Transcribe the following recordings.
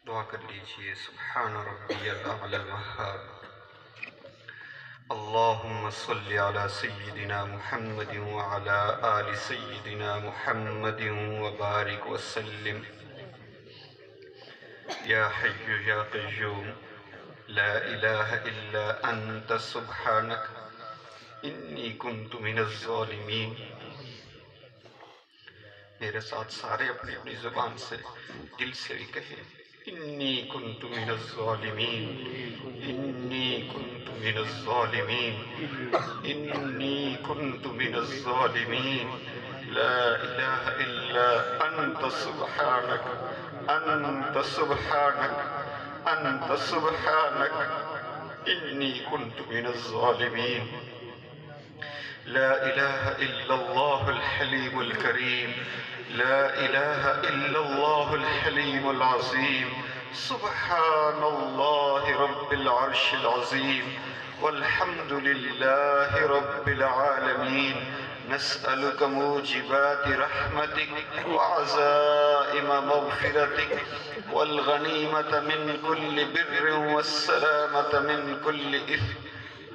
دعا کر لیجئے۔ سبحان ربی الاعلی الوہاب۔ اللہم صلی علی سیدنا محمد وعلی آل سیدنا محمد وبارک وسلم۔ یا حی یا قیوم لا الہ الا انت سبحانک انی کنت من الظالمین۔ میرے ساتھ سارے اپنی اپنی زبان سے دل سے بھی کہیں، انی کنت من الظالمین، انی کنت من الظالمین، انی کنت من الظالمین۔ لا الہ الا انت سبحانک، انت سبحانک، انت سبحانک انی کنت من الظالمین۔ لا الہ الا اللہ الحلیم الکریم، لا الہ الا اللہ الحلیم العظیم۔ سبحان اللہ رب العرش العظیم، والحمد للہ رب العالمین۔ نسألک موجبات رحمتک وعزائم مغفرتک والغنیمت من کل بر والسلامت من کل اثم۔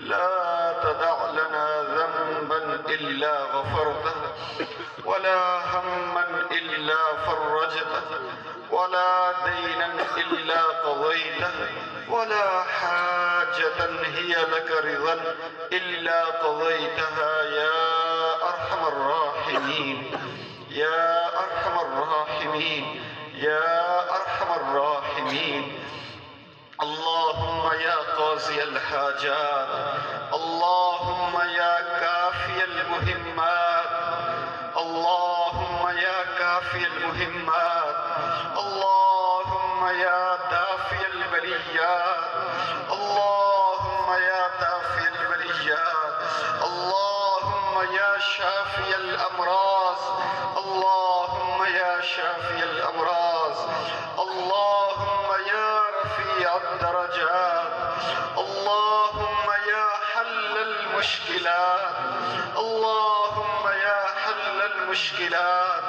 لا تدع لنا ذنبا إلا غفرته ولا هما إلا فرجته ولا دينا إلا قضيته ولا حاجة هي لك رضا إلا قضيتها يا أرحم الراحمين، يا أرحم الراحمين، يا أرحم الراحمين۔ اللهم يا قاضي الحاجات، اللهم يا كافي المهمات، اللهم يا كافي المهمات، اللهم يا دافي البليات، اللهم يا دافي البليات، اللهم يا شافي الأمراض، اللهم يا شافي الأمراض، اللهم يا رفيع الدرجات، اللهم يا حل المشكلات، اللهم يا حل المشكلات،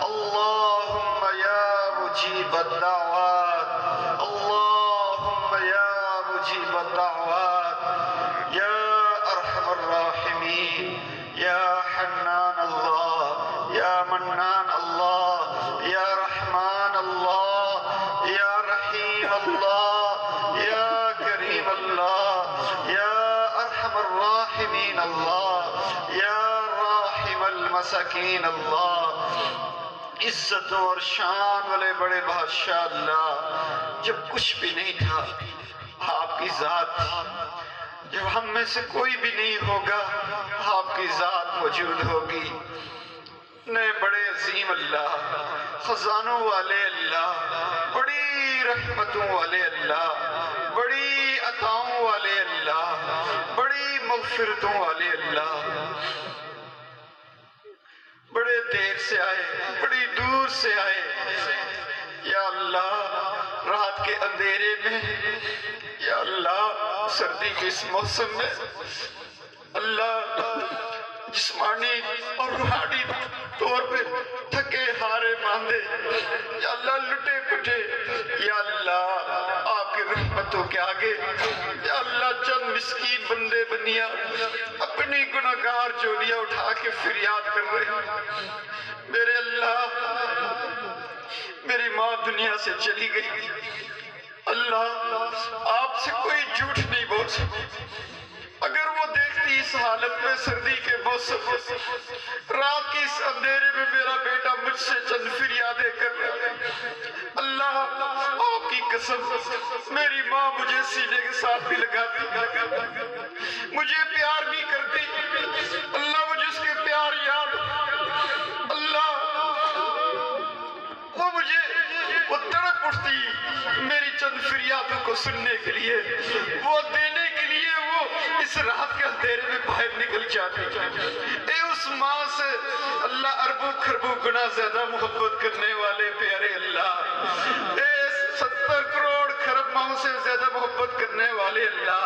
اللهم يا مجيب الدعوات، اللهم يا مجيب الدعوات، يا أرحم الراحمين، يا حنان الله، يا منان الله، يا رحمن الله، يا رحيم الله، يا كريم الله، يا أرحم الراحمين الله، يا راحم المساکین اللہ۔ عزت اور شان والے بڑے بادشاہ اللہ، جب کچھ بھی نہیں تھا آپ کی ذات تھی، جب ہم میں سے کوئی بھی نہیں ہوگا آپ کی ذات موجود ہوگی۔ نے بڑے عظیم اللہ، خزانوں والے اللہ، بڑی رحمتوں والے اللہ، بڑی عطاؤں والے اللہ، بڑی مغفرتوں والے اللہ، بڑے دیر سے آئے، بڑی دور سے آئے۔ یا اللہ رات کے اندھیرے میں، یا اللہ سردی کے اس موسم میں، اللہ جسمانی اور روحانی طور پہ تھکے ہارے ماندے، یا اللہ لٹے پٹے، یا اللہ آپ کی رحمتوں کے آگے، یا اللہ چند مسکین بندے بنیا اپنی گناہگار جولیاں اٹھا کے فریاد کر رہے ہیں۔ میرے اللہ میری ماں دنیا سے چلی گئی، اللہ آپ سے کوئی جھوٹ نہیں بول سکتی۔ اگر وہ دیکھتی اس حالت میں سردی کے موسم رات کے اس اندھیرے میں میرا بیٹا مجھ سے چند فریادیں کر رہا ہے، اللہ آپ کی قسم میری ماں مجھے سینے کے ساتھ بھی لگاتی، مجھے پیار بھی کرتی، اللہ مجھے اس کے پیار یاد، اللہ وہ مجھے وہ تڑپ اٹھتی میری چند فریادوں کو سننے کے لیے، وہ دینے کے لیے وہ اس رات کے اندھیرے میں باہر نکل جاتی۔ اے اس ماں سے اللہ اربوں خربوں گنا زیادہ محبت کرنے والے پیارے اللہ، اے 70 کروڑ خرب ماں سے زیادہ محبت کرنے والے اللہ،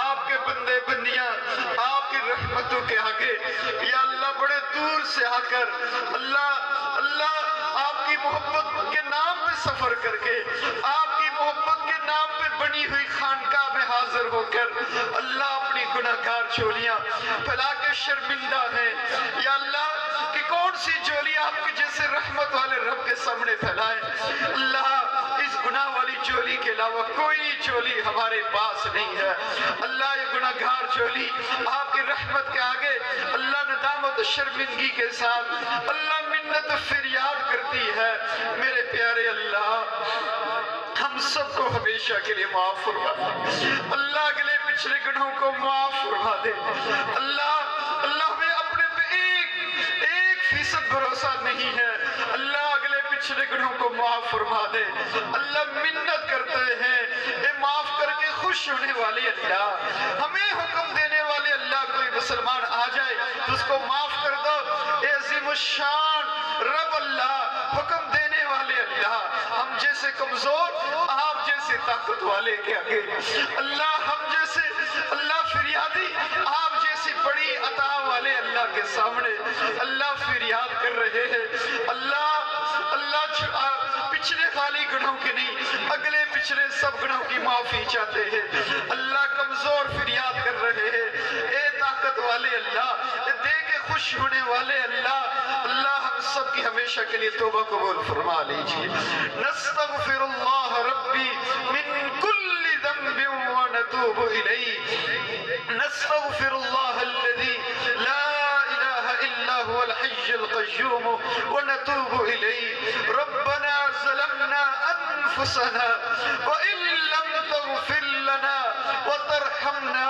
آپ کے بندے بندیاں آپ کی رحمتوں کے آگے یا اللہ بڑے دور سے آ کر اللہ آپ کی محبت کے نام پہ سفر کر کے آپ کی محبت کے نام پہ بنی ہوئی خانقاہ میں حاضر ہو کر اللہ اپنی گناہگار جھولیاں پھیلا کے شرمندہ ہیں یا اللہ کہ کون سی جھولی آپ کے جیسے رحمت والے رب کے سامنے پھیلائے اللہ اس گناہ والی جھولی کے علاوہ کوئی جھولی ہمارے پاس نہیں ہے اللہ یہ گناہگار جھولی آپ کی رحمت کے آگے اللہ ندامت و شرمندگی کے ساتھ اللہ منت و فریاد کرتی ہے میرے پیارے اللہ ہم سب کو ہمیشہ کے لیے معاف فرما دے اللہ اگلے پچھلے گناہوں کو معاف فرما دے اللہ ہمیں اپنے پہ ایک فیصد بھروسہ نہیں ہے اللہ اگلے پچھلے گناہوں کو معاف فرما دے اللہ منت کرتے ہیں اے معاف کر کے خوش ہونے والے اللہ ہمیں حکم دینے والے اللہ کوئی مسلمان آ جائے تو اس کو معاف کر دو اے عظیم الشان رب اللہ حکم دینے والے اللہ ہم جیسے کمزور آپ جیسے طاقت والے کے آگے اللہ ہم جیسے اللہ فریادی آپ جیسی بڑی عطا والے اللہ کے سامنے اللہ فریاد کر رہے ہیں اللہ پچھلے خالی گناہوں کے نہیں اگلے پچھلے سب گناہوں کی معافی چاہتے ہیں اللہ کمزور فریاد کر رہے ہیں اے طاقت والے اللہ دے کے خوش ہونے والے اللہ ہم سب کی ہمیشہ کے لیے توبہ قبول فرما لیجیے نستغفر اللہ ربی من کل ذنب ونتوب الیہ نستغفر اللہ الذی لا الہ الا هو الحي القيوم ونتوب إليه ربنا ظلمنا أنفسنا وإن لم تغفر لنا وترحمنا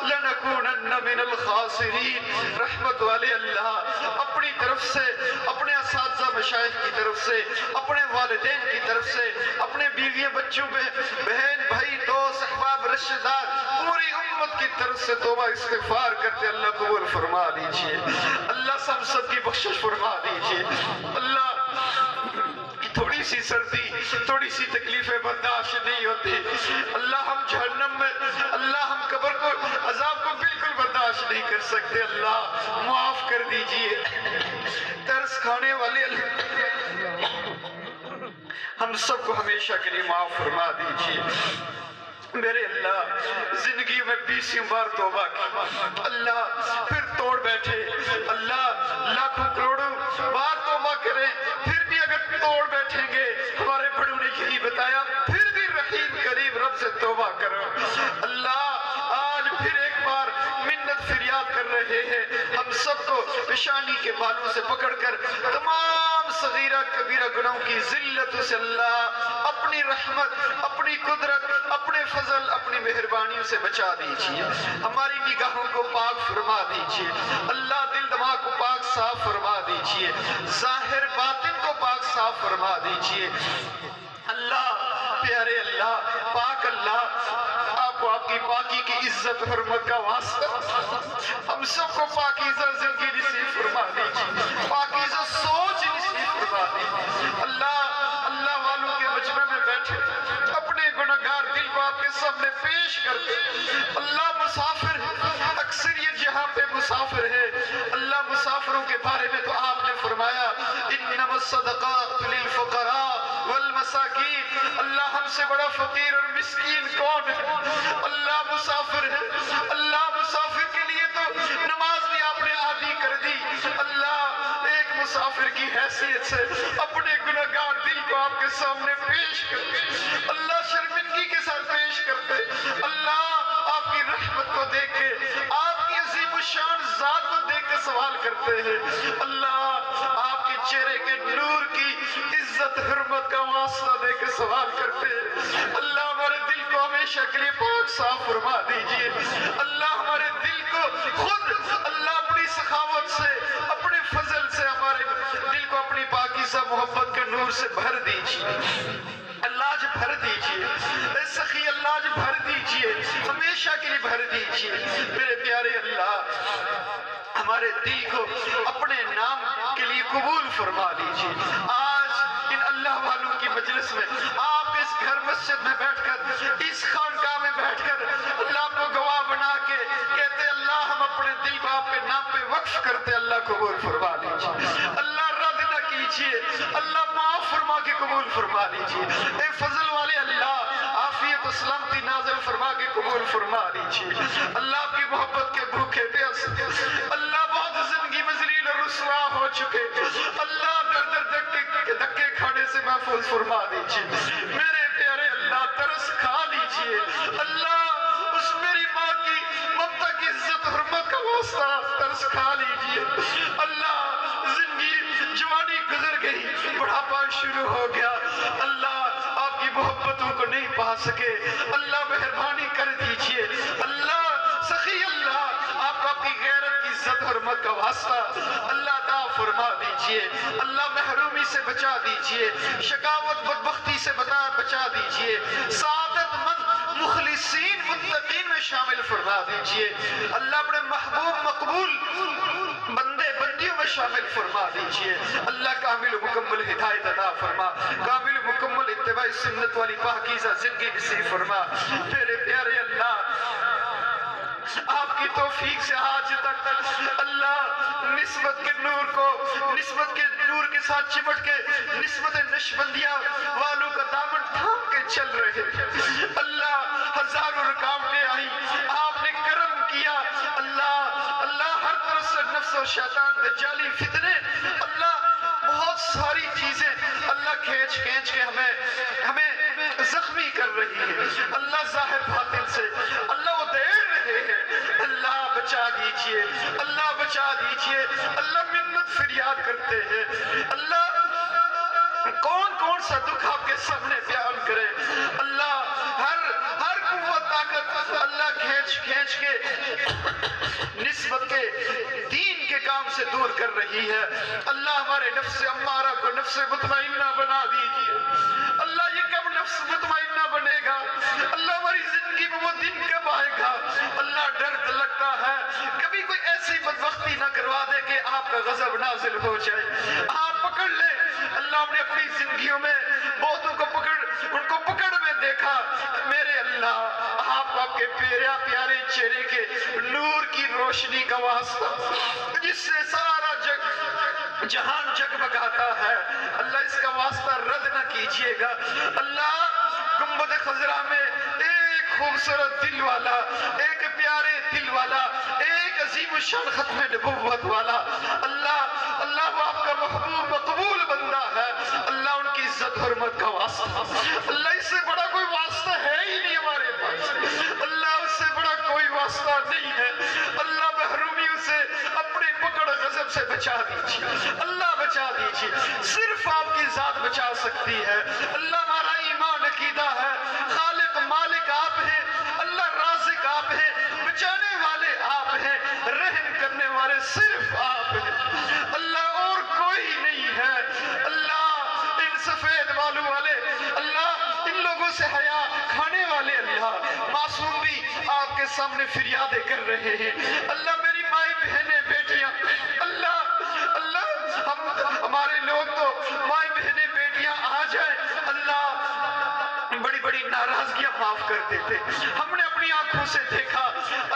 لنكونن من الخاسرين رحمت والے اللہ اپنی طرف سے اپنے اساتذہ مشائخ کی طرف سے اپنے والدین کی طرف سے اپنے بیویوں بچوں بہن بھائی دوست احباب رشتہ دار پوری امت کی طرف سے توبہ استغفار کرتے اللہ قبول فرما لیجئے اللہ سب کی بخشش فرما دیجئے اللہ تھوڑی سی سردی تھوڑی سی تکلیفیں برداشت نہیں ہوتی اللہ ہم جہنم میں اللہ ہم قبر کو عذاب کو بالکل برداشت نہیں کر سکتے اللہ معاف کر دیجئے ترس کھانے والے ہم سب کو ہمیشہ کے لیے معاف فرما دیجئے میرے اللہ زندگی میں 20 بار توبہ کی اللہ پھر توڑ بیٹھے اللہ لاکھوں کروڑوں بار توبہ کریں پھر بھی اگر توڑ بیٹھیں گے ہمارے بڑوں نے یہی بتایا پھر بھی رحیم کریم رب سے توبہ کرو اللہ آج پھر ایک بار منت فریاد کر رہے ہیں ہم سب کو پیشانی کے بالوں سے پکڑ کر تمام صغیرہ کبیرہ گناہوں کی ذلت سے اللہ اپنی رحمت اپنی قدرت اپنے فضل اپنی مہربانیوں سے بچا دیجئے ہماری نگاہوں کو پاک فرما دیجئے اللہ دل دماغ کو پاک صاف فرما دیجئے ظاہر باطن کو پاک صاف فرما دیجئے اللہ پیارے اللہ پاک اللہ آپ کو آپ کی پاکی کی عزت حرمت کا واسطہ ہم سب کو پاکیزہ زندگی نصیب فرما دیجئے پاکیزہ سوچ نصیب فرما دیجئے اللہ والوں کے مجمع میں بیٹھے اپنے گناہگار دل کو آپ کے سامنے پیش کرتے اللہ مسافر اکثریت جہاں پہ مسافر ہے اللہ مسافروں کے بارے میں تو آپ نے فرمایا انما الصدقات للفقراء والمساکین اللہ ہم سے بڑا فقیر اور مسکین کون ہے اللہ مسافر ہے اللہ مسافر کے لیے تو نماز بھی آپ نے عادی کر دی اللہ ایک مسافر کی حیثیت سے اپنے گناہگار دل کو آپ کے سامنے پیش کرتے اللہ شرمندگی کے ساتھ پیش کرتے اللہ آپ کی رحمت کو دیکھ کے آپ کی عظیم الشان ذات کو دیکھ کے سوال کرتے ہیں اللہ آپ کے چہرے کے نور کی عزت حرمت کا واسطہ دے کے سوال کرتے ہیں اللہ ہمارے دل کو ہمیشہ کے لیے پاک صاف فرما دیجئے اللہ ہمارے دل کو خود اللہ اپنی سخاوت سے اپنے فضل سے ہمارے دل کو اپنی پاکیزہ محبت کے نور سے بھر دیجئے اللہ آج بھر دیجئے اے سخی اللہ آج بھر دیجئے ہمیشہ کے لیے بھر دیجئے میرے پیارے اللہ ہمارے دل کو اپنے نام کے لیے قبول فرما لیجئے آج ان اللہ والوں کی مجلس میں آپ اس گھر مسجد میں بیٹھ کر اس خانقاہ میں بیٹھ کر اللہ کو گواہ کرتے اللہ قبول فرما لیجیے، اللہ رد نہ کیجیے، اللہ معاف فرما کے قبول فرما لیجیے، اے فضل والے اللہ عافیت و سلامتی نازل فرما کے قبول فرما لیجیے، اللہ آپ کی محبت کے بھوکے پیاسے اللہ بہت زندگی میں ذلیل اور رسوا ہو چکے، اللہ در در دھکے کھانے سے محفوظ فرما دیجیے، میرے پیارے اللہ ترس کھا لیجیے، اللہ اس میری ماں کی ممتا کی عزت حرمت کا واسطہ ترس کھا لیجیے، اللہ زندگی جوانی گزر گئی بڑھاپا شروع ہو گیا، اللہ آپ کی محبتوں کو نہیں پا سکے، اللہ مہربانی کر دیجیے، اللہ سخی اللہ آپ کو اپنی غیرت کی عزت حرمت کا واسطہ اللہ عطا فرما دیجیے، اللہ محرومی سے بچا دیجیے، شکاوت بدبختی سے بچا دیجیے، سعادت مند مخلصین متقین میں شامل فرما دیجیے، اللہ اپنے محبوب مقبول بندے بندیوں میں شامل فرما دیجیے، اللہ کامل و مکمل ہدایت عطا فرما، کامل و مکمل اتباع سنت والی پاکیزہ زندگی نصیب فرما، میرے پیارے اللہ آپ کی توفیق سے آج تک اللہ نسبت کے نور کے ساتھ چمٹ کے نسبت نشبندیہ والوں کا دامن تھام کے چل رہے ہیں، اللہ ہزاروں رکاوٹیں آئیں آپ نے کرم کیا، اللہ ہر طرف سے نفس و شیطان دجالی فتنے اللہ بہت ساری چیزیں اللہ کھینچ کے ہمیں زخمی کر رہی ہے، اللہ ظاہر باطن سے اللہ وہ دیر رہے ہیں، اللہ بچا دیجئے، اللہ بچا دیجئے، اللہ منت فریاد کرتے ہیں، اللہ کون سا دکھ آپ کے سامنے بیان کرے، اللہ ہر قوت طاقت اللہ کھینچ کے نسبت کے دین کے کام سے دور کر رہی ہے، اللہ ہمارے نفس امارہ کو نفس مطمئنہ بنا دیجئے، اللہ یہ کب نفس مطمئنہ بنے گا، اللہ ہماری زندگی میں وہ دن کب آئے گا، اللہ درد لگتا ہے کبھی کوئی ایسی بدبختی نہ کروا دے کہ آپ کا غضب نازل ہو جائے، آپ پکڑ لیں، اللہ ہم نے اپنی زندگیوں میں بہتوں کو ان کو پکڑ میں دیکھا، میرے اللہ آپ کے پیارے چہرے کے نور کی روشنی کا واسطہ جس سے سارا جہان جگمگاتا ہے، اللہ اس کا واسطہ رد نہ کیجیے گا، اللہ گنبد خضرا میں ایک خوبصورت دل والا، ایک پیارے دل والا، ایک عظیم الشان ختم نبوت والا، اللہ وہ آپ کا محبوب مقبول بندہ ہے، اللہ ان کی عزت حرمت کا واسطہ، اللہ اس سے بڑا کوئی واسطہ ہے ہی نہیں ہمارے پاس، اللہ اس سے بڑا کوئی واسطہ نہیں ہے، اللہ محرومیوں سے اپنے پکڑ غضب سے بچا دیجیے، اللہ بچا دیجیے، صرف آپ کی ذات بچا سکتی ہے، اللہ ہمارا ایمان عقیدہ ہے، خالق مالک آپ ہیں، اللہ رازق آپ ہیں، بچانے والے آپ ہیں، رحم کرنے والے صرف آپ ہیں، اللہ اور کوئی نہیں ہے، اللہ ان سفید بالوں والے، اللہ ان لوگوں سے حیا کھانے والے، اللہ معصوم بھی آپ کے سامنے فریادیں کر رہے ہیں، اللہ میری مائیں بہنیں بیٹیاں، اللہ ہمارے لوگ تو مائیں بہنیں بیٹیاں آ جائیں، اللہ بڑی ناراضگیاں معاف کر دیتے، ہم نے اپنی آنکھوں سے دیکھا،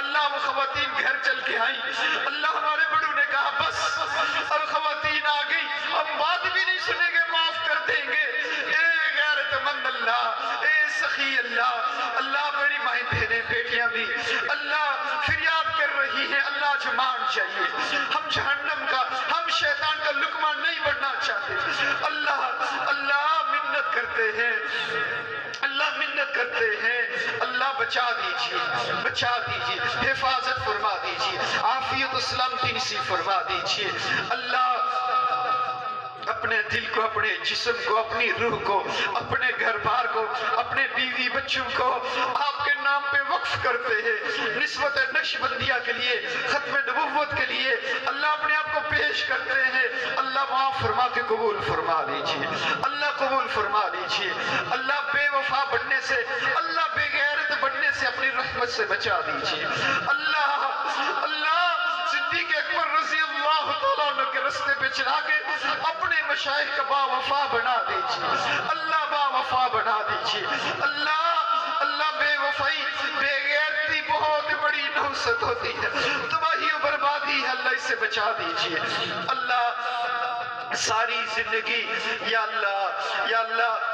اللہ وہ خواتین گھر چل کے آئیں، اللہ ہمارے بڑوں نے کہا بس اب خواتین آ گئی، ہم بات بھی نہیں سنیں گے، معاف کر دیں گے، اے غیرت مند اللہ، اے سخی اللہ میری مائیں بہنیں بیٹیاں بھی اللہ فریاد کر رہی ہیں، اللہ آج مان چاہیے، ہم جہنم کا، ہم شیطان کا لقمہ نہیں بننا چاہتے، اللہ منت کرتے ہیں، اللہ منت کرتے ہیں، اللہ بچا دیجیے، حفاظت فرما دیجیے، عافیت و سلامتی نصیب فرما دیجیے، اللہ اپنے دل کو، اپنے جسم کو، اپنی روح کو، اپنے گھر بار کو، اپنے بیوی بچوں کو آپ کے نام پہ وقف کرتے ہیں، نسبت نقشبندیہ کے لیے، ختم نبوت کے لیے اللہ اپنے آپ کو پیش کرتے ہیں، اللہ معاف فرما کے قبول فرما لیجیے، اللہ قبول فرما لیجیے، اللہ بے وفا بننے سے، اللہ بے غیرت بننے سے اپنی رحمت سے بچا دیجیے، اللہ صدیق اکبر رضی اللہ تعالیٰ عنہ کے رستے پہ چلا کے اپنے مشائخ کا با وفا بنا دیجیے، اللہ با وفا بنا دیجیے، اللہ بے وفائی بے غیرتی بہت بڑی نحوست ہوتی ہے، تباہی و بربادی ہے اللہ اسے بچا دیجئے اللہ ساری زندگی یا اللہ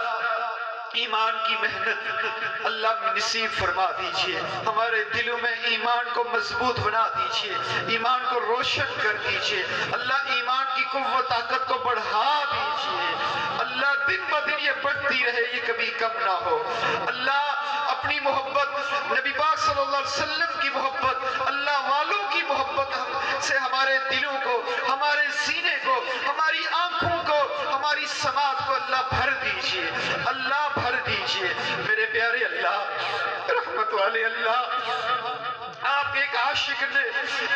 ایمان کی محنت اللہ نصیب فرما دیجئے ہمارے دلوں میں ایمان کو مضبوط بنا دیجئے ایمان کو روشن کر دیجئے اللہ ایمان کی قوت طاقت کو بڑھا دیجئے اللہ دن بدن یہ بڑھتی رہے یہ کبھی کم نہ ہو اللہ اپنی محبت نبی پاک صلی اللہ علیہ وسلم کی محبت اللہ والوں کی محبت سے ہمارے دلوں کو ہمارے سینے کو ہماری آنکھوں کو ہماری سماعت کو اللہ بھر دیجئے اللہ بھر دیجئے میرے پیارے اللہ رحمت والے اللہ آپ ایک عاشق نے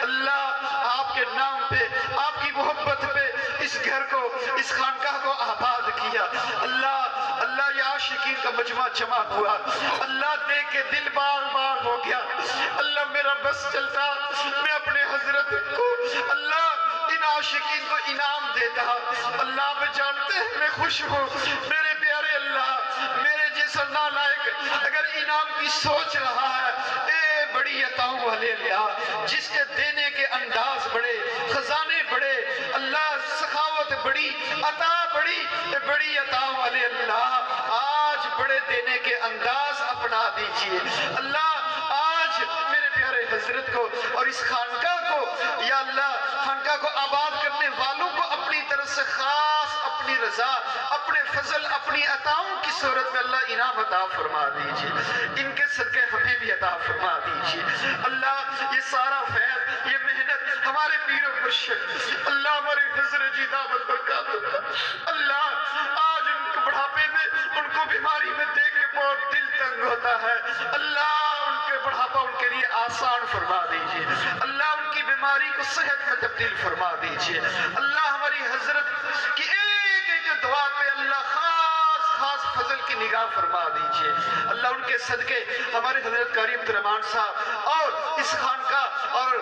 اللہ آپ کے نام پہ آپ کی محبت پہ اس گھر کو اس خانقاہ کو آباد کیا اللہ یہ عاشقین کا مجمع جمع ہوا اللہ دیکھ کے دل بار بار ہو گیا اللہ میرا بس چلتا میں اپنے حضرت کو اللہ ان عاشقین کو انعام دیتا اللہ میں جانتے ہیں میں خوش ہوں میرے پیارے اللہ میرے جیسا نالائق اگر انعام کی سوچ رہا ہے اے بڑی عطاؤں والے اللہ جس کے دینے کے انداز بڑے خزانے بڑے اللہ سخاوت بڑی عطا بڑی عطاؤں والے اللہ آج بڑے دینے کے انداز اپنا دیجئے اللہ آج میرے پیارے حضرت کو اور اس خانقاہ کو یا اللہ خانقاہ کو آباد کرنے والوں کو اپنی طرف سے خاص اپنی رضا اپنے فضل اپنی عطاؤں کی صورت میں اللہ انعام عطا فرما دیجئے ان کے صدقے ہمیں بھی عطا فرما دیجئے اللہ یہ سارا فیض یہ محنت ہمارے پیر و مرشد اللہ ہمارے حضرت جی دعوت برکات اللہ آج ان کو بڑھاپے میں ان کو بیماری میں دیکھ کے بہت دل تنگ ہوتا ہے اللہ ان کے بڑھاپا ان کے لیے آسان فرما دیجئے اللہ ان کی بیماری کو صحت میں تبدیل فرما دیجئے اللہ ہماری حضرت کی ایک ایک دعا پہ اللہ خاص فضل کی نگاہ فرما دیجئے اللہ ان کے صدقے ہمارے حضرت قاری عبدالرحمن صاحب اور اس خانقاہ اور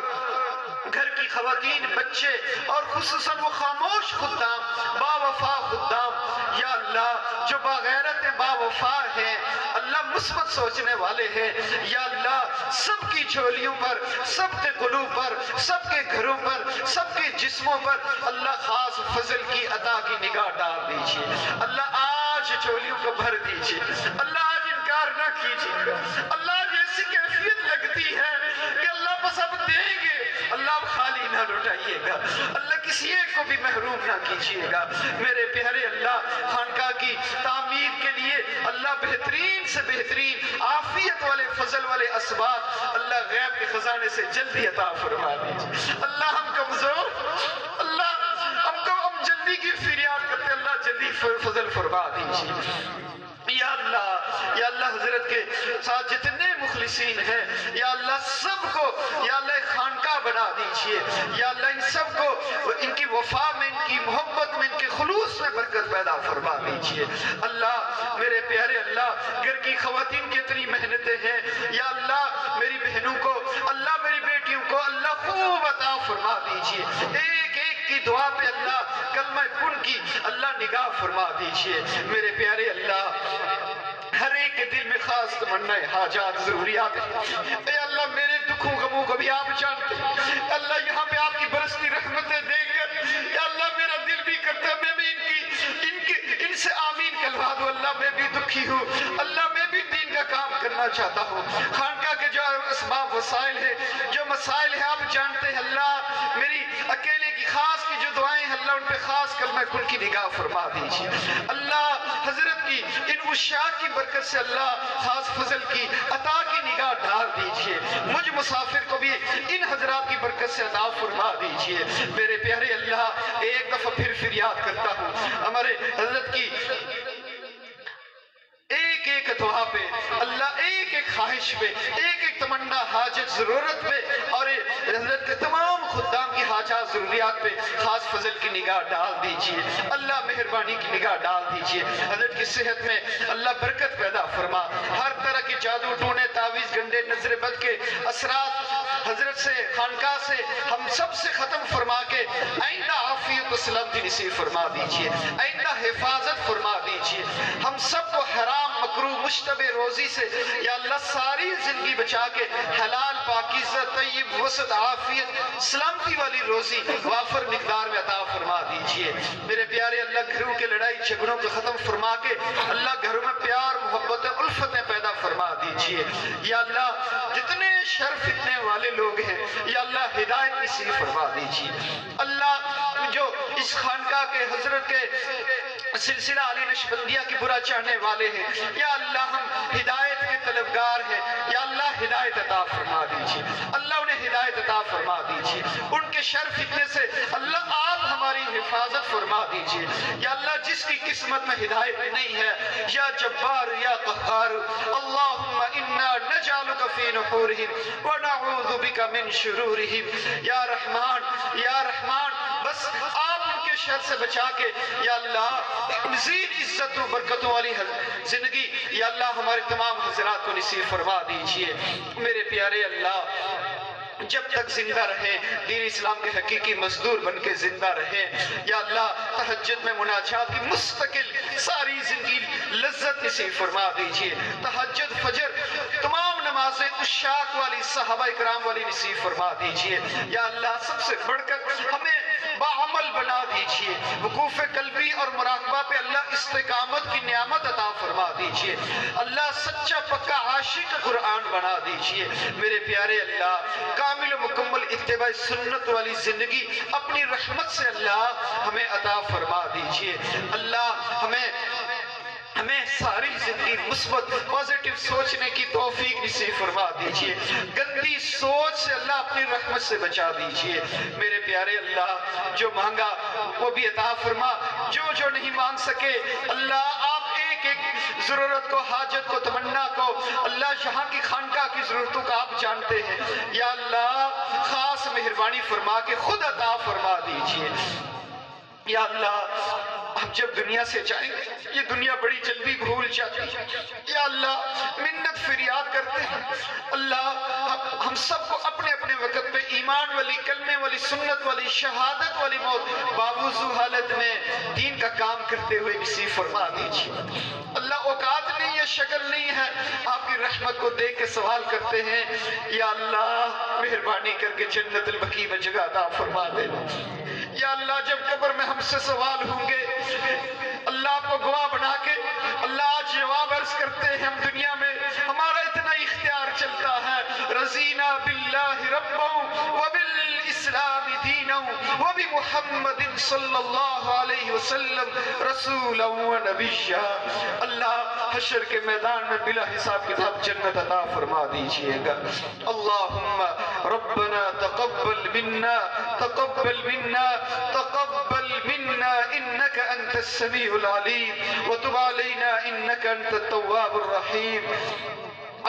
گھر کی خواتین بچے اور خصوصاً وہ خاموش خدام با وفا خدام یا اللہ جو باغیرت با وفا ہیں اللہ مثبت سوچنے والے ہیں یا اللہ سب کی جھولیوں پر سب کے قلوب پر سب کے گھروں پر سب کے جسموں پر اللہ خاص فضل کی عطا کی نگاہ ڈال دیجئے اللہ آج جھولیوں کو بھر دیجئے اللہ آج انکار نہ کیجئے اللہ جیسی کیفیت لگتی ہے کہ اللہ بس اب دیں گے اللہ اب خالی نہ لوٹائیے گا اللہ کسی ایک کو بھی محروم نہ کیجیے گا میرے پیارے اللہ خانقاہ کی تعمیر کے لیے اللہ بہترین سے بہترین عافیت والے فضل والے اسباب اللہ غیب کے خزانے سے جلدی عطا فرما دیجیے اللہ ہم کمزور اللہ ہم جلدی کی فریاد کرتے اللہ جلدی فضل فرما دیجیے یا اللہ حضرت کے ساتھ جتنے مخلصین ہیں یا اللہ سب کو یا اللہ ایک خانقاہ بنا دیجئے یا اللہ ان سب کو ان کی وفا میں ان کی محبت میں ان کے خلوص میں برکت پیدا فرما دیجئے اللہ میرے پیارے اللہ گھر کی خواتین کی اتنی محنتیں ہیں یا اللہ میری بہنوں کو اللہ میری بیٹیوں کو اللہ خوب عطا فرما دیجئے ایک ایک کی دعا پہ اللہ کلمہ کن کی اللہ نگاہ فرما دیجئے میرے پیارے اللہ ہر ایک کے دل میں خاص تمنا حاجات ضروریات ہیں اے اللہ میرے دکھوں غموں کو بھی آپ جانتے ہیں اللہ یہاں پہ آپ کی برستی رحمتیں دیکھ کر یا اللہ میرا دل بھی کرتا ہے میں بھی ان سے آمین کہلوا دوں اللہ میں بھی دکھی ہوں اللہ میں بھی دین کا کام کرنا چاہتا ہوں خانقاہ کے جو اسباب وسائل ہیں جو مسائل ہیں آپ جانتے ہیں اللہ میری اکیلے کی خاص کی جو دعائیں ہیں اللہ ان پہ خاص کلمہ کن کی نگاہ فرما دیجیے اللہ حضرت کی ان اشیاء کی برکت سے اللہ خاص فضل کی عطا کی نگاہ ڈال دیجیے مجھ مسافر کو بھی ان حضرات کی برکت سے عطا فرما دیجیے میرے پیارے اللہ ایک دفعہ پھر فریاد کرتا ہوں ہمارے حضرت کی ایک ایک دعا پہ اللہ ایک ایک خواہش پہ ایک ایک تمنا حاجت ضرورت پہ اور حضرت کے تمام خدام کی حاجات ضروریات پہ خاص فضل کی نگاہ ڈال دیجئے اللہ مہربانی کی نگاہ ڈال دیجئے حضرت کی صحت میں اللہ برکت پیدا فرما ہر طرح کی جادو ٹونے تعویذ گنڈے نظر بد کے اثرات حضرت سے خانقاہ سے ہم سب سے ختم فرما کے آئندہ عافیت و سلامتی نصیب فرما دیجئے آئندہ حفاظت فرما دیجئے ہم سب کو حرام مکروہ مشتبہ روزی سے یا اللہ ساری زندگی بچا کے حلال پاکیزہ طیب وسط عافیت سلامتی والی روزی وافر مقدار میں عطا فرما دیجئے۔ میرے پیارے اللہ گھروں کے لڑائی جھگڑوں کو ختم فرما کے اللہ گھروں میں پیار محبت الفتیں پیدا فرما دیجئے۔ یا اللہ جتنے شر فتنے والے لوگ ہیں یا اللہ ہدایت نصیب فرما دیجئے۔ اللہ جو اس خانقاہ کے حضرت کے سلسلہ علی نشبندیہ کی برا چاہنے والے ہیں یا اللہ ہم ہدایت کے طلبگار ہیں یا اللہ ہدایت عطا فرما دیجئے۔ اللہ انہیں ہدایت عطا فرما دیجئے، ان کے شر فتنے سے اللہ آپ ہماری حفاظت فرما دیجئے۔ یا اللہ جس کی قسمت میں ہدایت نہیں ہے یا جبار یا قہار اللہم انا نجعلک فی نحورہم ونعوذ بک من شرورہم۔ یا رحمان بس آپ ان کے شر سے بچا کے یا اللہ مزید عزت و برکتوں والی زندگی یا اللہ ہمارے تمام حضرات کو نصیب فرما دیجئے۔ میرے پیارے اللہ جب تک زندہ رہے دین اسلام کے حقیقی مزدور بن کے زندہ رہے یا اللہ تہجد میں مناجات کی مستقل ساری زندگی لذت نصیب فرما دیجئے۔ تہجد فجر تمام نمازیں عشاق والی صحابہ اکرام والی نصیب فرما دیجئے۔ یا اللہ سب سے بڑھ کر ہمیں باعمل بنا دیجئے، وقوف قلبی اور مراقبہ پہ اللہ استقامت کی نعمت عطا فرما دیجئے۔ اللہ سچا پکا عاشق قرآن بنا دیجئے۔ میرے پیارے اللہ کامل و مکمل اتباع سنت والی زندگی اپنی رحمت سے اللہ ہمیں عطا فرما دیجئے۔ اللہ ہمیں ساری زندگی مثبت پازیٹیو سوچنے کی توفیق نصیب فرما دیجئے۔ گندی سوچ سے اللہ اپنی رحمت سے بچا دیجئے۔ میرے پیارے اللہ جو مانگا وہ بھی عطا فرما، جو نہیں مانگ سکے اللہ آپ ایک ایک ضرورت کو حاجت کو تمنا کو اللہ یہاں کی خانقاہ کی ضرورتوں کا آپ جانتے ہیں یا اللہ خاص مہربانی فرما کے خود عطا فرما دیجئے۔ یا اللہ ہم جب دنیا سے جائیں گے یہ دنیا بڑی جلدی بھول جاتی ہے یا اللہ منت فریاد کرتے ہیں اللہ ہم سب کو اپنے اپنے وقت پہ ایمان والی کلمے والی سنت والی شہادت والی موت باوضو حالت میں دین کا کام کرتے ہوئے نصیب فرما دیجیے۔ اللہ اوقات نہیں ہے شکل نہیں ہے آپ کی رحمت کو دیکھ کے سوال کرتے ہیں یا اللہ مہربانی کر کے جنت البقیع میں جگہ عطا فرما دینا۔ یا اللہ جب قبر میں ہم سے سوال ہوں گے اللہ آپ کو گواہ بنا کے اللہ آج جواب عرض کرتے ہیں ہم دنیا میں ہمارا اتنا اختیار چلتا ہے رضینا باللہ ربا وبالاسلام دینا وبمحمد صلی اللہ علیہ وسلم رسولا ونبیا۔ اللہ حشر کے میدان میں بلا حساب کتاب جنت عطا فرما دیجئے گا۔ اللہم ربنا تقبل منا تقبل منا تقبل منا انك انت السميع العليم وتب علينا انك انت التواب الرحيم۔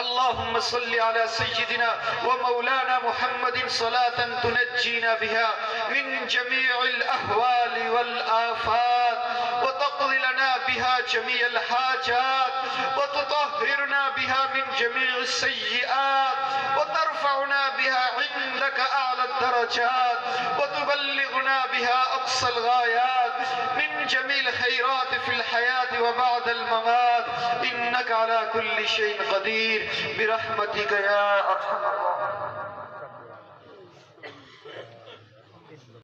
اللهم صل على سيدنا ومولانا محمد صلاة تنجينا بها من جميع الأهوال والآفات وتقضي لنا بها جميع الحاجات وتطهرنا بها من جميع السيئات وترفعنا بها عندك أعلى الدرجات وتبلغنا بها أقصى الغايات من جميع الخيرات في الحياة وبعد الممات إنك على كل شيء قدير برحمتك يا أرحم الراحمين۔